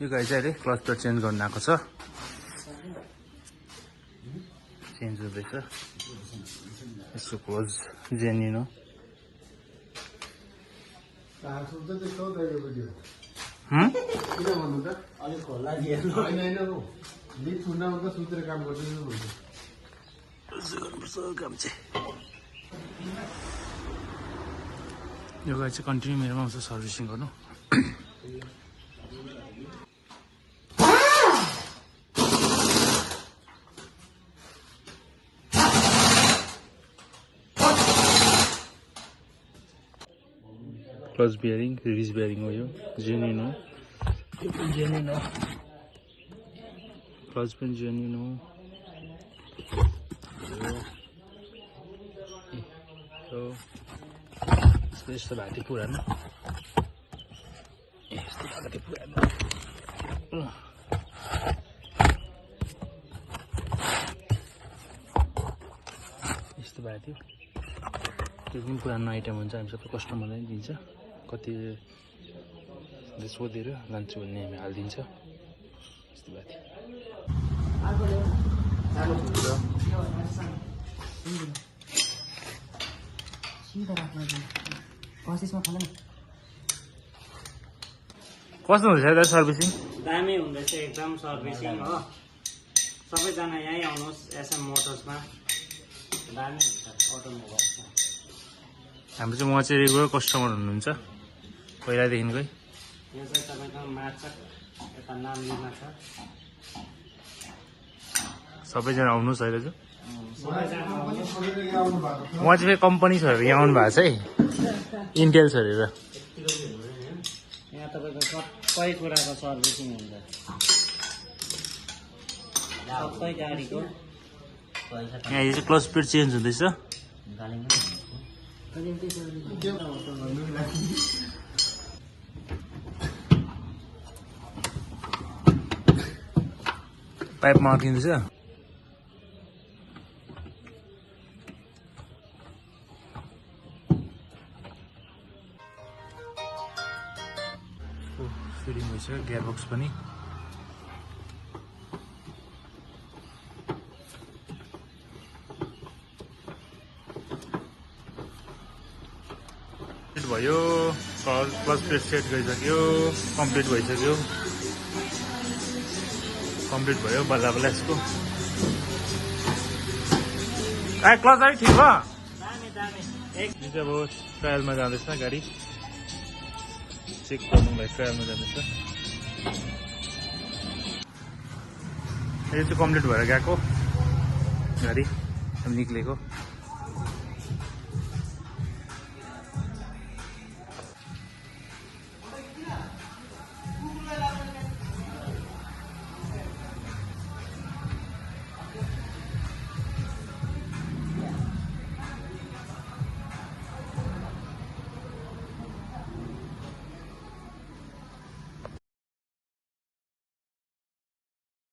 यो गाडी चाहिँ अहिले क्लच प्लेट चेन्ज गर्न आएको छ चेन्ज हुँदैछ यसको क्लोज जेन्युन हो यो गाडी चाहिँ कन्टिन्यू मेरोमा आउँछ सर्भिसिङ गर्नु क्लच बियरिङ रिलिज बियरिङ हो यो जेन्युन हो क्लच पनि जेन्युन हो यस्तो भएको थियो पुरानो यस्तो भएको थियो पुरानो यस्तो भएको थियो त्यो पनि पुरानो आइटम हुन्छ हामी सबै कस्टमरलाई दिन्छ कति सोधेर लान्छु भन्ने हामी हालिदिन्छ यस्तो भएको कस्तो हुँदैछ दाजु सर्भिसिङ दामी हुँदैछ एकदम सर्भिसिङ हो सबैजना यहीँ आउनुहोस् एसएम मोटर्समा दामी हुन्छ अटोमोबाइल हाम्रो चाहिँ म चाहिँ रेगुलर कस्टमर हुनुहुन्छ पहिलादेखिकै यो चाहिँ तपाईँको मार्चक यता नाम्लीमा छ सबैजना आउनुहोस् अहिले चाहिँ सबैजना आउनुहोस् म चाहिँ फेरि कम्पनी छोडेर यहाँ आउनु भएको छ है इन्टेल छोडेर यहाँ तपाईँको सबै कुराको सर्भिसिङ हुन्छ सबै गाडीको यहाँ यो चाहिँ क्लच प्लेट चेन्ज हुँदैछ पाइपमा अड्किँदैछ फिटिङ भइसक्यो गियरबक्स पनि भयो क्लच प्लेट सेट गरिसक्यो कम्प्लिट भइसक्यो कम्प्लिट भयो बल्ल बल्ल यसको क्लच अलिक ठिक भयो यो चाहिँ अब ट्रायलमा जाँदैछ गाडी चेक गर्नुलाई ट्रायलमा जाँदैछ यो चाहिँ कम्प्लिट भएर गएको गाडी निक्लेको